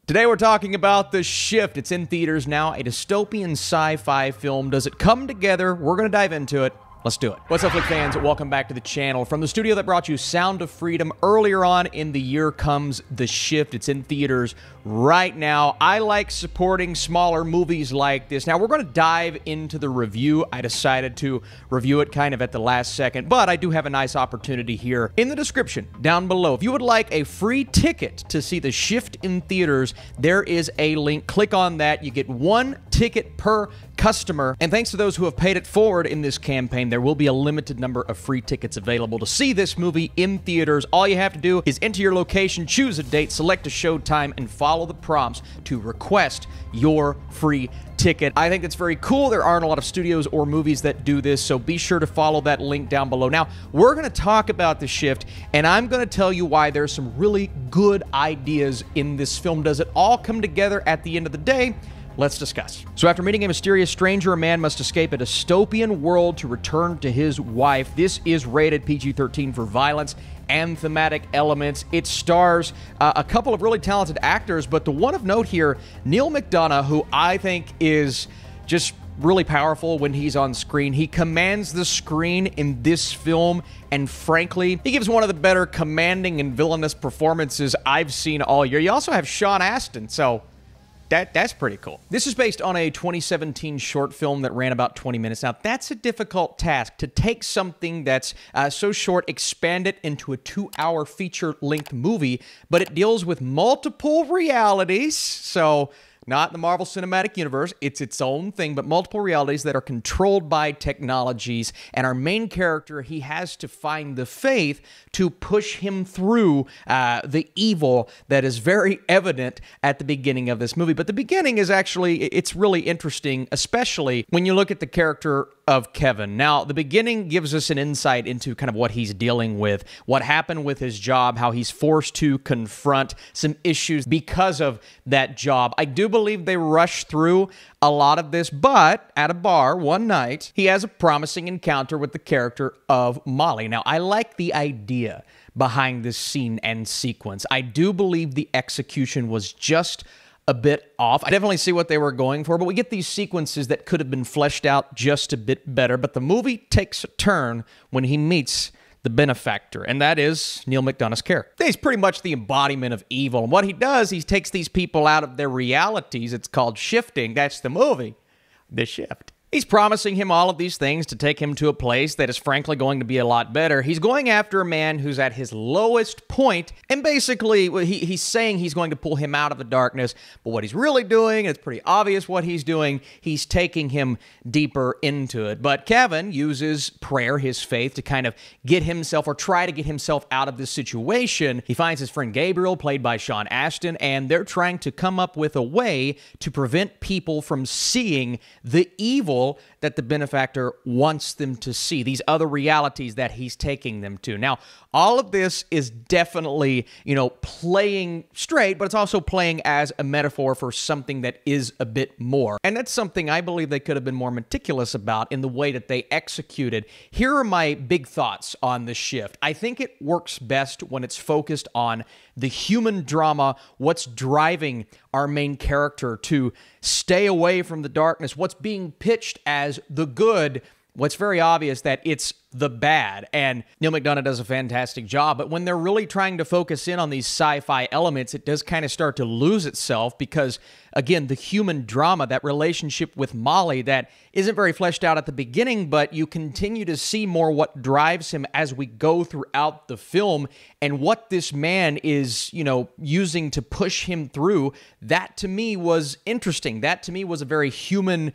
Today we're talking about The Shift. It's in theaters now, a dystopian sci-fi film. Does it come together? We're going to dive into it. Let's do it. What's up, Flick fans? Welcome back to the channel. From the studio that brought you Sound of Freedom, earlier on in the year comes The Shift. It's in theaters right now. I like supporting smaller movies like this. Now, we're going to dive into the review. I decided to review it kind of at the last second, but I do have a nice opportunity here in the description down below. If you would like a free ticket to see The Shift in theaters, there is a link. Click on that. You get one ticket per customer, and thanks to those who have paid it forward in this campaign, there will be a limited number of free tickets available to see this movie in theaters. All you have to do is enter your location, choose a date, select a show time, and follow the prompts to request your free ticket. I think that's very cool. There aren't a lot of studios or movies that do this, so be sure to follow that link down below. Now, we're going to talk about The Shift, and I'm going to tell you why there's some really good ideas in this film. Does it all come together at the end of the day? Let's discuss. So after meeting a mysterious stranger, a man must escape a dystopian world to return to his wife. This is rated PG-13 for violence and thematic elements. It stars a couple of really talented actors, but the one of note here, Neal McDonough, who I think is just really powerful when he's on screen. He commands the screen in this film, and frankly, he gives one of the better commanding and villainous performances I've seen all year. You also have Sean Astin, so that's pretty cool. This is based on a 2017 short film that ran about 20 minutes. Now, that's a difficult task, to take something that's so short, expand it into a 2-hour feature-length movie, but it deals with multiple realities, so not the Marvel Cinematic Universe, it's its own thing, but multiple realities that are controlled by technologies, and our main character, he has to find the faith to push him through the evil that is very evident at the beginning of this movie. But the beginning is actually, it's really interesting, especially when you look at the character of Kevin. Now, the beginning gives us an insight into kind of what he's dealing with, what happened with his job, how he's forced to confront some issues because of that job. I do believe they rush through a lot of this, but at a bar one night, he has a promising encounter with the character of Molly. Now, I like the idea behind this scene and sequence. I do believe the execution was just a bit off. I definitely see what they were going for, but we get these sequences that could have been fleshed out just a bit better. But the movie takes a turn when he meets the benefactor, and that is Neal McDonough's character. He's pretty much the embodiment of evil, and what he does, he takes these people out of their realities. It's called shifting. That's the movie, The Shift. He's promising him all of these things to take him to a place that is frankly going to be a lot better. He's going after a man who's at his lowest point, and basically he's saying he's going to pull him out of the darkness, but what he's really doing, it's pretty obvious what he's doing, he's taking him deeper into it. But Kevin uses prayer, his faith, to kind of get himself, or try to get himself out of this situation. He finds his friend Gabriel, played by Sean Astin, and they're trying to come up with a way to prevent people from seeing the evil that the benefactor wants them to see, these other realities that he's taking them to. Now, all of this is definitely, playing straight, but it's also playing as a metaphor for something that is a bit more. And that's something I believe they could have been more meticulous about in the way that they executed. Here are my big thoughts on The Shift. I think it works best when it's focused on the human drama, what's driving our main character to stay away from the darkness, what's being pitched as the good. What's very obvious that it's the bad, and Neal McDonough does a fantastic job, but when they're really trying to focus in on these sci-fi elements, it does kind of start to lose itself because, again, the human drama, that relationship with Molly that isn't very fleshed out at the beginning, but you continue to see more what drives him as we go throughout the film, and what this man is, using to push him through. That, to me, was interesting. That, to me, was a very human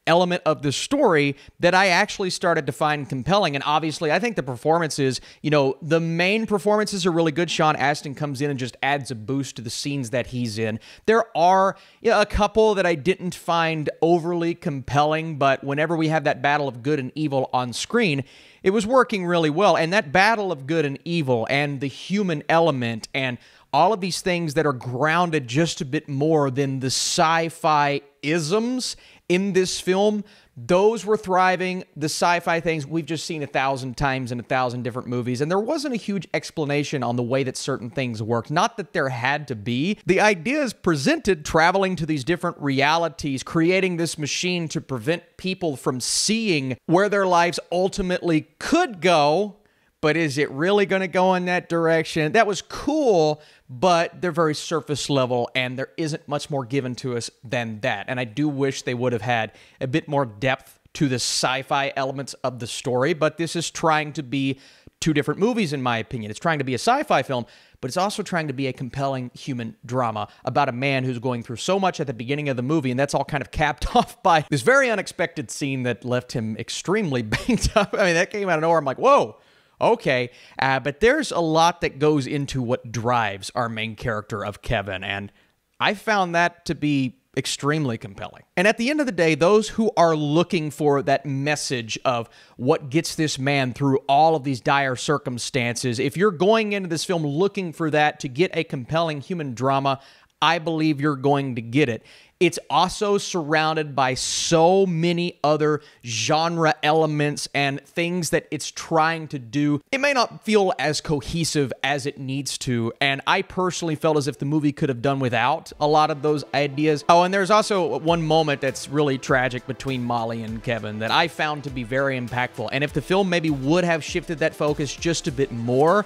element of the story that I actually started to find compelling. And obviously, I think the performances, the main performances are really good. Sean Astin comes in and just adds a boost to the scenes that he's in. There are a couple that I didn't find overly compelling, but whenever we have that battle of good and evil on screen, it was working really well. And that battle of good and evil and the human element and all of these things that are grounded just a bit more than the sci-fi isms in this film, those were thriving. The sci-fi things we've just seen 1,000 times in 1,000 different movies, and there wasn't a huge explanation on the way that certain things worked. Not that there had to be. The ideas presented, traveling to these different realities, creating this machine to prevent people from seeing where their lives ultimately could go. But is it really going to go in that direction? That was cool, but they're very surface level, and there isn't much more given to us than that. And I do wish they would have had a bit more depth to the sci-fi elements of the story, but this is trying to be two different movies, in my opinion. It's trying to be a sci-fi film, but it's also trying to be a compelling human drama about a man who's going through so much at the beginning of the movie, and that's all kind of capped off by this very unexpected scene that left him extremely banged up. I mean, that came out of nowhere. I'm like, whoa. Okay, but there's a lot that goes into what drives our main character of Kevin, and I found that to be extremely compelling. And at the end of the day, those who are looking for that message of what gets this man through all of these dire circumstances, if you're going into this film looking for that to get a compelling human drama, I believe you're going to get it. It's also surrounded by so many other genre elements and things that it's trying to do. It may not feel as cohesive as it needs to, and I personally felt as if the movie could have done without a lot of those ideas. Oh, and there's also one moment that's really tragic between Molly and Kevin that I found to be very impactful. And if the film maybe would have shifted that focus just a bit more,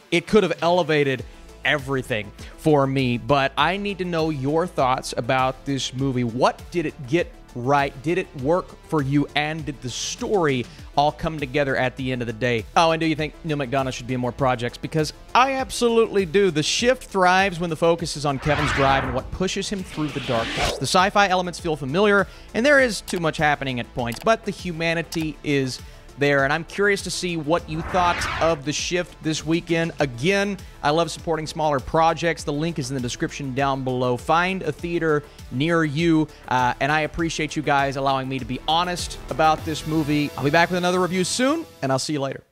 it could have elevated everything for me. But I need to know your thoughts about this movie. What did it get right? Did it work for you? And did the story all come together at the end of the day? Oh, and do you think Neal McDonough should be in more projects? Because I absolutely do. The Shift thrives when the focus is on Kevin's drive and what pushes him through the darkness. The sci-fi elements feel familiar, and there is too much happening at points, but the humanity is there, and I'm curious to see what you thought of The Shift this weekend. Again, I love supporting smaller projects. The link is in the description down below. Find a theater near you, and I appreciate you guys allowing me to be honest about this movie. I'll be back with another review soon, and I'll see you later.